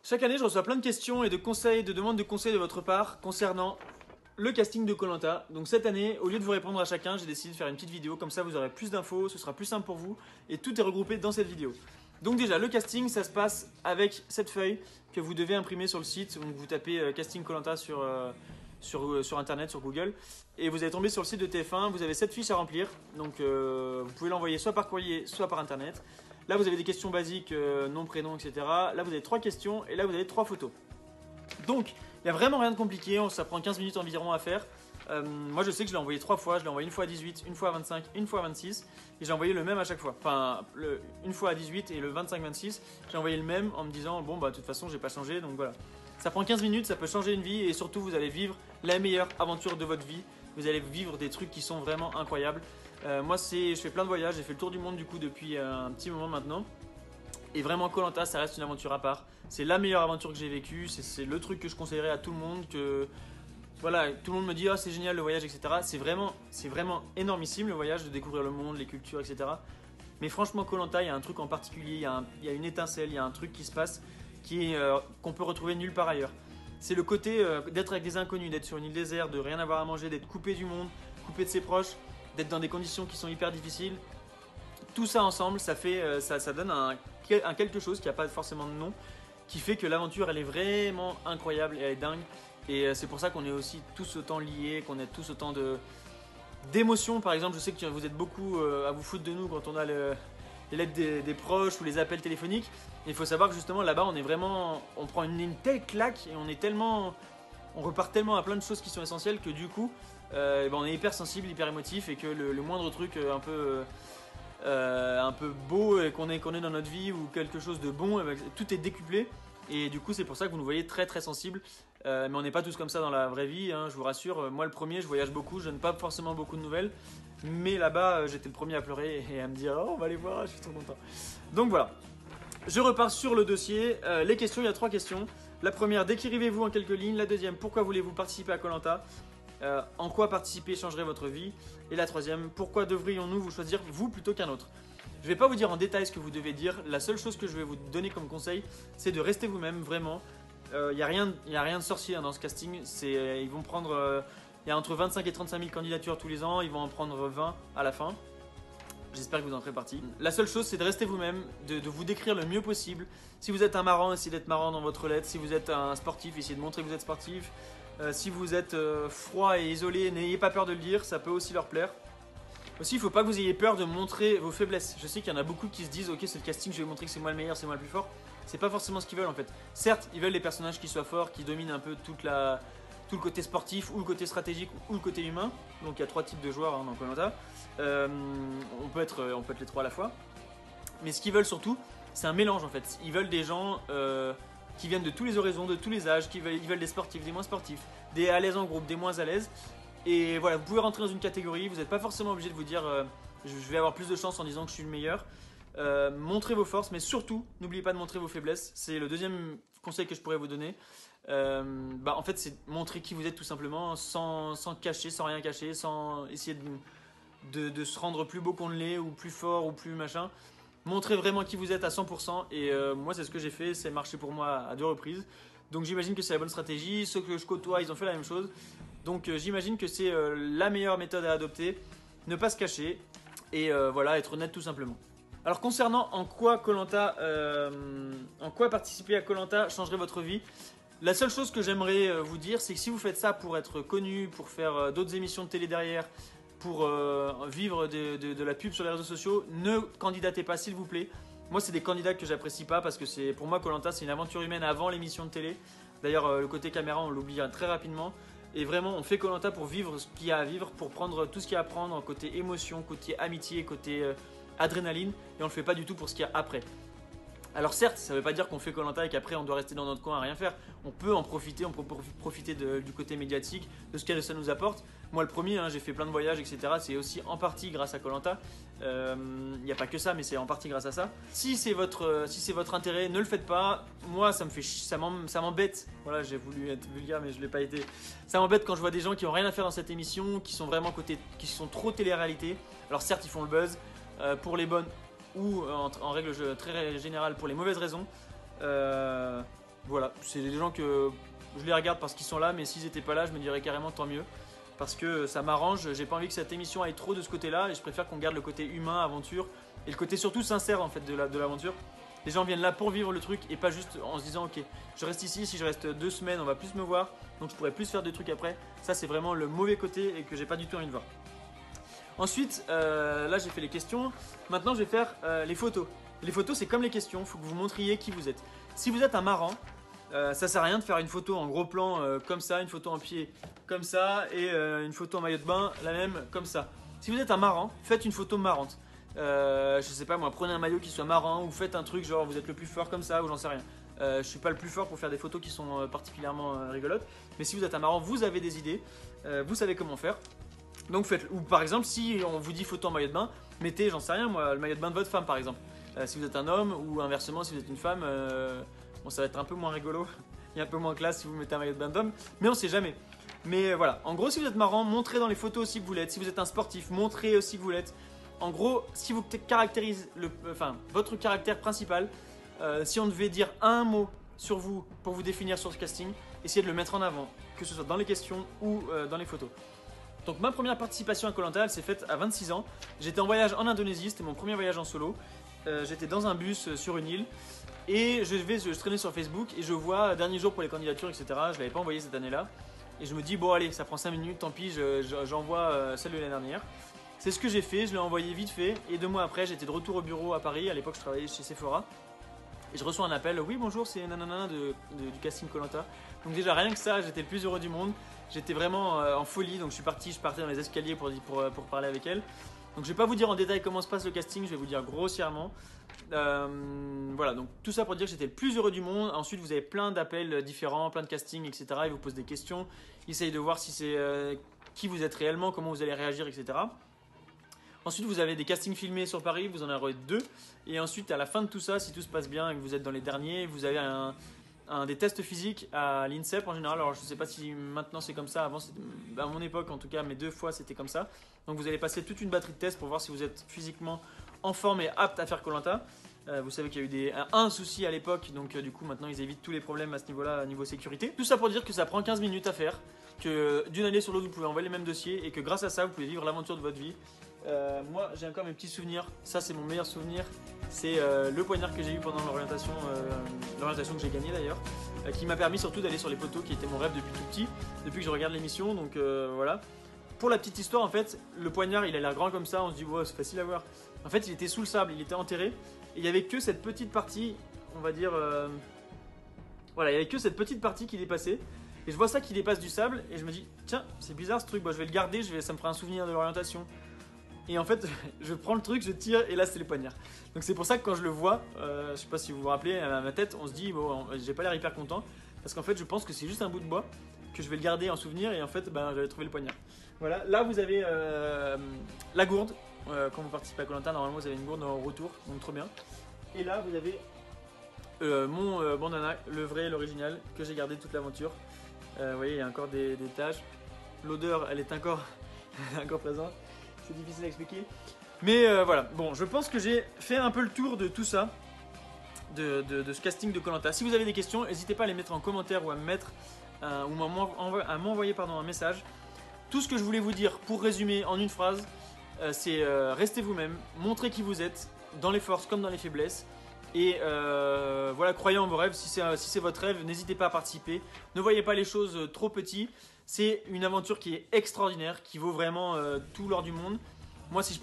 Chaque année, je reçois plein de questions et de conseils, de demandes de conseils de votre part concernant le casting de koh. Donc cette année, au lieu de vous répondre à chacun, j'ai décidé de faire une petite vidéo, comme ça vous aurez plus d'infos, ce sera plus simple pour vous et tout est regroupé dans cette vidéo. Donc déjà, le casting, ça se passe avec cette feuille que vous devez imprimer sur le site. Donc vous tapez casting koh sur internet, sur Google, et vous allez tomber sur le site de TF1, vous avez cette fiche à remplir, donc vous pouvez l'envoyer soit par courrier, soit par internet. Là vous avez des questions basiques, nom, prénom, etc. Là vous avez 3 questions, et là vous avez 3 photos. Donc il n'y a vraiment rien de compliqué, ça prend 15 minutes environ à faire. Moi je sais que je l'ai envoyé 3 fois, je l'ai envoyé une fois à 18, une fois à 25, une fois à 26, et j'ai envoyé le même à chaque fois. Enfin, une fois à 18 et le 25-26, j'ai envoyé le même en me disant bon bah de toute façon j'ai pas changé, donc voilà. Ça prend 15 minutes, ça peut changer une vie, et surtout vous allez vivre la meilleure aventure de votre vie. Vous allez vivre des trucs qui sont vraiment incroyables. Moi je fais plein de voyages, j'ai fait le tour du monde du coup depuis un petit moment maintenant. Et vraiment koh ça reste une aventure à part. C'est la meilleure aventure que j'ai vécue, c'est le truc que je conseillerais à tout le monde. Voilà, tout le monde me dit oh, c'est génial le voyage, etc. C'est vraiment énormissime le voyage, de découvrir le monde, les cultures, etc. Mais franchement koh il y a un truc en particulier, il y a une étincelle, il y a un truc qui se passe qu'on peut retrouver nulle part ailleurs. C'est le côté d'être avec des inconnus, d'être sur une île déserte, de rien avoir à manger, d'être coupé du monde, coupé de ses proches, d'être dans des conditions qui sont hyper difficiles. Tout ça ensemble, ça donne un quelque chose qui n'a pas forcément de nom, qui fait que l'aventure elle est vraiment incroyable et elle est dingue. Et c'est pour ça qu'on est aussi tous autant liés, qu'on a tous autant d'émotions. Par exemple, je sais que vous êtes beaucoup à vous foutre de nous quand on a les lettres des proches ou les appels téléphoniques. Il faut savoir que justement là-bas on prend une telle claque et on repart tellement à plein de choses qui sont essentielles que du coup on est hyper sensible, hyper émotif, et que le moindre truc un peu beau qu'on ait dans notre vie ou quelque chose de bon, tout est décuplé. Et du coup c'est pour ça que vous nous voyez très très sensibles. Mais on n'est pas tous comme ça dans la vraie vie, hein, je vous rassure. Moi le premier, je voyage beaucoup, je donne pas forcément beaucoup de nouvelles. Mais là-bas j'étais le premier à pleurer et à me dire oh on va aller voir, je suis trop content. Donc voilà, je repars sur le dossier. Les questions, il y a 3 questions. La première, décrivez-vous en quelques lignes. La deuxième, pourquoi voulez-vous participer à koh? En quoi participer changerait votre vie? Et la troisième, pourquoi devrions-nous vous choisir vous plutôt qu'un autre? Je ne vais pas vous dire en détail ce que vous devez dire. La seule chose que je vais vous donner comme conseil, c'est de rester vous-même, vraiment. Il n'y a rien de sorcier dans ce casting. Ils vont prendre, il y a entre 25 et 35 000 candidatures tous les ans. Ils vont en prendre 20 à la fin. J'espère que vous en ferez partie. La seule chose, c'est de rester vous-même, de vous décrire le mieux possible. Si vous êtes un marrant, essayez d'être marrant dans votre lettre. Si vous êtes un sportif, essayez de montrer que vous êtes sportif. Si vous êtes froid et isolé, n'ayez pas peur de le dire, ça peut aussi leur plaire. Aussi, il ne faut pas que vous ayez peur de montrer vos faiblesses. Je sais qu'il y en a beaucoup qui se disent ok, c'est le casting, je vais montrer que c'est moi le meilleur, c'est moi le plus fort. C'est pas forcément ce qu'ils veulent en fait. Certes, ils veulent des personnages qui soient forts, qui dominent un peu tout le côté sportif, ou le côté stratégique, ou le côté humain. Donc il y a 3 types de joueurs dans koh. On peut être les 3 à la fois. Mais ce qu'ils veulent surtout, c'est un mélange en fait. Ils veulent des gens qui viennent de tous les horizons, de tous les âges, ils veulent des sportifs, des moins sportifs, des à l'aise en groupe, des moins à l'aise. Et voilà, vous pouvez rentrer dans une catégorie, vous n'êtes pas forcément obligé de vous dire je vais avoir plus de chance en disant que je suis le meilleur. Montrez vos forces, mais surtout, n'oubliez pas de montrer vos faiblesses. C'est le deuxième conseil que je pourrais vous donner. En fait, c'est montrer qui vous êtes tout simplement, sans cacher, sans rien cacher, sans essayer de se rendre plus beau qu'on ne l'est, ou plus fort, ou plus machin. Montrez vraiment qui vous êtes à 100%. Et moi, c'est ce que j'ai fait, c'est marché pour moi à 2 reprises. Donc j'imagine que c'est la bonne stratégie. Ceux que je côtoie, ils ont fait la même chose. Donc j'imagine que c'est la meilleure méthode à adopter. Ne pas se cacher et voilà, être honnête tout simplement. Alors concernant en quoi participer à koh changerait votre vie, la seule chose que j'aimerais vous dire, c'est que si vous faites ça pour être connu, pour faire d'autres émissions de télé derrière, pour vivre de la pub sur les réseaux sociaux, ne candidatez pas s'il vous plaît. Moi c'est des candidats que j'apprécie pas, parce que pour moi koh c'est une aventure humaine avant l'émission de télé. D'ailleurs le côté caméra on l'oublie très rapidement. Et vraiment, on fait koh pour vivre ce qu'il y a à vivre, pour prendre tout ce qu'il y a à prendre, côté émotion, côté amitié, côté adrénaline. Et on le fait pas du tout pour ce qu'il y a après. Alors certes, ça ne veut pas dire qu'on fait koh et qu'après on doit rester dans notre coin à rien faire. On peut en profiter, on peut profiter du côté médiatique, de ce que ça nous apporte. Moi le premier, hein, j'ai fait plein de voyages, etc. C'est aussi en partie grâce à koh. Il n'y a pas que ça, mais c'est en partie grâce à ça. Si c'est votre intérêt, ne le faites pas. Moi ça m'embête. Voilà, j'ai voulu être vulgaire mais je ne l'ai pas été. Ça m'embête quand je vois des gens qui n'ont rien à faire dans cette émission, qui sont vraiment qui sont trop télé-réalité. Alors certes ils font le buzz pour les bonnes ou en règle très générale pour les mauvaises raisons. Voilà, c'est des gens que je les regarde parce qu'ils sont là, mais s'ils n'étaient pas là, je me dirais carrément tant mieux. Parce que ça m'arrange, j'ai pas envie que cette émission aille trop de ce côté-là, et je préfère qu'on garde le côté humain, aventure, et le côté surtout sincère en fait de l'aventure. Les gens viennent là pour vivre le truc et pas juste en se disant ok, je reste ici, si je reste 2 semaines, on va plus me voir, donc je pourrais plus faire des trucs après. Ça c'est vraiment le mauvais côté et que j'ai pas du tout envie de voir. Ensuite, là j'ai fait les questions, maintenant je vais faire les photos. Les photos c'est comme les questions, il faut que vous montriez qui vous êtes. Si vous êtes un marrant, ça sert à rien de faire une photo en gros plan comme ça, une photo en pied comme ça et une photo en maillot de bain la même comme ça. Si vous êtes un marrant, faites une photo marrante. Je sais pas moi, prenez un maillot qui soit marrant ou faites un truc genre vous êtes le plus fort comme ça ou j'en sais rien. Je suis pas le plus fort pour faire des photos qui sont particulièrement rigolotes, mais si vous êtes un marrant, vous avez des idées, vous savez comment faire. Donc faites, ou par exemple si on vous dit photo en maillot de bain, mettez j'en sais rien moi, le maillot de bain de votre femme par exemple. Si vous êtes un homme ou inversement si vous êtes une femme, bon ça va être un peu moins rigolo, il y a un peu moins classe si vous mettez un maillot de bain d'homme, mais on sait jamais. Mais voilà, en gros si vous êtes marrant, montrez dans les photos aussi que vous l'êtes. Si vous êtes un sportif, montrez aussi que vous l'êtes. En gros, si vous caractérisez votre caractère principal, si on devait dire un mot sur vous pour vous définir sur ce casting, essayez de le mettre en avant, que ce soit dans les questions ou dans les photos. Donc ma première participation à Koh Lanta, elle s'est faite à 26 ans. J'étais en voyage en Indonésie, c'était mon premier voyage en solo. J'étais dans un bus sur une île et je traînais sur Facebook et je vois dernier jour pour les candidatures, etc. Je ne l'avais pas envoyé cette année-là. Et je me dis, bon allez, ça prend 5 minutes, tant pis, j'envoie celle de l'année dernière. C'est ce que j'ai fait, je l'ai envoyé vite fait et 2 mois après j'étais de retour au bureau à Paris, à l'époque je travaillais chez Sephora et je reçois un appel, oui bonjour c'est nanana du casting Koh Lanta. Donc déjà rien que ça, j'étais le plus heureux du monde, j'étais vraiment en folie, donc je partais dans les escaliers pour parler avec elle. Donc je vais pas vous dire en détail comment se passe le casting, je vais vous dire grossièrement. Voilà, donc tout ça pour dire que j'étais le plus heureux du monde. Ensuite vous avez plein d'appels différents, plein de castings, etc. Ils vous posent des questions, ils essayent de voir si c'est qui vous êtes réellement, comment vous allez réagir, etc. Ensuite, vous avez des castings filmés sur Paris, vous en aurez 2. Et ensuite, à la fin de tout ça, si tout se passe bien et que vous êtes dans les derniers, vous avez des tests physiques à l'INSEP en général. Alors, je ne sais pas si maintenant c'est comme ça. Avant, à mon époque, en tout cas, mes 2 fois, c'était comme ça. Donc, vous allez passer toute une batterie de tests pour voir si vous êtes physiquement en forme et apte à faire Koh Lanta. Vous savez qu'il y a eu un souci à l'époque. Donc, du coup, maintenant, ils évitent tous les problèmes à ce niveau-là, niveau sécurité. Tout ça pour dire que ça prend 15 minutes à faire. Que d'une année sur l'autre, vous pouvez envoyer les mêmes dossiers. Et que grâce à ça, vous pouvez vivre l'aventure de votre vie. Moi j'ai encore mes petits souvenirs, ça c'est mon meilleur souvenir, c'est le poignard que j'ai eu pendant l'orientation que j'ai gagnée d'ailleurs, qui m'a permis surtout d'aller sur les poteaux, qui était mon rêve depuis tout petit, depuis que je regarde l'émission, donc voilà. Pour la petite histoire en fait, le poignard il a l'air grand comme ça, on se dit wow, c'est facile à voir. En fait il était sous le sable, il était enterré, et il n'y avait que cette petite partie, on va dire, voilà, il n'y avait que cette petite partie qui dépassait. Et je vois ça qui dépasse du sable, et je me dis tiens c'est bizarre ce truc, bon, je vais le garder, ça me fera un souvenir de l'orientation. Et en fait, je prends le truc, je tire et là c'est le poignard. Donc c'est pour ça que quand je le vois, je sais pas si vous vous rappelez, à ma tête, on se dit bon, j'ai pas l'air hyper content parce qu'en fait je pense que c'est juste un bout de bois que je vais le garder en souvenir et en fait j'avais trouvé le poignard. Voilà, là vous avez la gourde. Quand vous participez à Koh Lanta, normalement vous avez une gourde en retour, donc trop bien. Et là vous avez mon bandana, le vrai, l'original, que j'ai gardé toute l'aventure. Vous voyez, il y a encore des taches. L'odeur, elle est encore présente. C'est difficile à expliquer. Mais voilà, bon, je pense que j'ai fait un peu le tour de tout ça, de ce casting de Koh Lanta. Si vous avez des questions, n'hésitez pas à les mettre en commentaire ou à m'envoyer un message. Tout ce que je voulais vous dire, pour résumer en une phrase, c'est restez vous-même, montrez qui vous êtes, dans les forces comme dans les faiblesses. Et voilà, croyez en vos rêves. Si c'est votre rêve, n'hésitez pas à participer. Ne voyez pas les choses trop petites. C'est une aventure qui est extraordinaire, qui vaut vraiment tout l'or du monde. Moi, si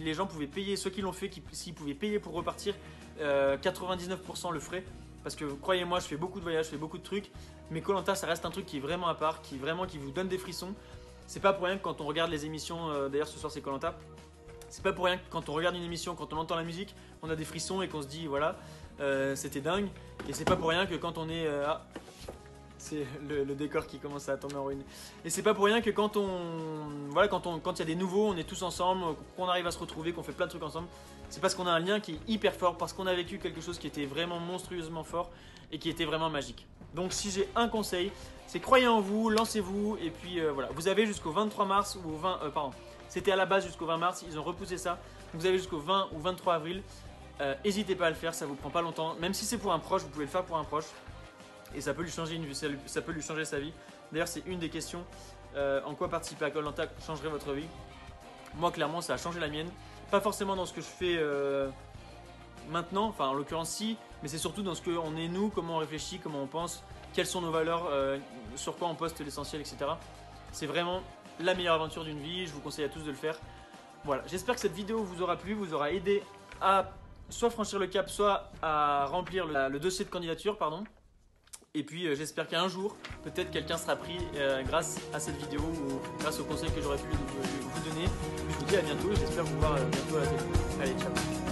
les gens pouvaient payer, ceux qui l'ont fait, s'ils pouvaient payer pour repartir, 99% le feraient. Parce que croyez-moi, je fais beaucoup de voyages, je fais beaucoup de trucs. Mais Koh Lanta, ça reste un truc qui est vraiment à part, qui vous donne des frissons. C'est pas pour rien que quand on regarde les émissions, d'ailleurs ce soir c'est Koh Lanta. C'est pas pour rien que quand on regarde une émission, quand on entend la musique, on a des frissons et qu'on se dit voilà, c'était dingue. Et c'est pas pour rien que quand on est... c'est le décor qui commence à tomber en ruine. Et c'est pas pour rien que quand il y a des nouveaux, on est tous ensemble, qu'on arrive à se retrouver, qu'on fait plein de trucs ensemble. C'est parce qu'on a un lien qui est hyper fort, parce qu'on a vécu quelque chose qui était vraiment monstrueusement fort et qui était vraiment magique. Donc si j'ai un conseil, c'est croyez en vous, lancez-vous et puis voilà. Vous avez jusqu'au 23 mars ou au 20... pardon. C'était à la base jusqu'au 20 mars, ils ont repoussé ça. Vous avez jusqu'au 20 ou 23 avril. N'hésitez pas à le faire, ça vous prend pas longtemps. Même si c'est pour un proche, vous pouvez le faire pour un proche. et ça peut lui changer une vie, ça peut lui changer sa vie. D'ailleurs, c'est une des questions. En quoi participer à Koh Lanta changerait votre vie? Moi, clairement, ça a changé la mienne. Pas forcément dans ce que je fais maintenant, enfin en l'occurrence si, mais c'est surtout dans ce qu'on est nous, comment on réfléchit, comment on pense, quelles sont nos valeurs, sur quoi on poste l'essentiel, etc. C'est vraiment la meilleure aventure d'une vie, je vous conseille à tous de le faire. Voilà, j'espère que cette vidéo vous aura plu, vous aura aidé à soit franchir le cap, soit à remplir le dossier de candidature, pardon. Et puis j'espère qu'un jour, peut-être quelqu'un sera pris grâce à cette vidéo ou grâce aux conseils que j'aurais pu vous donner. Je vous dis à bientôt et j'espère vous voir bientôt à la télé. Allez, ciao.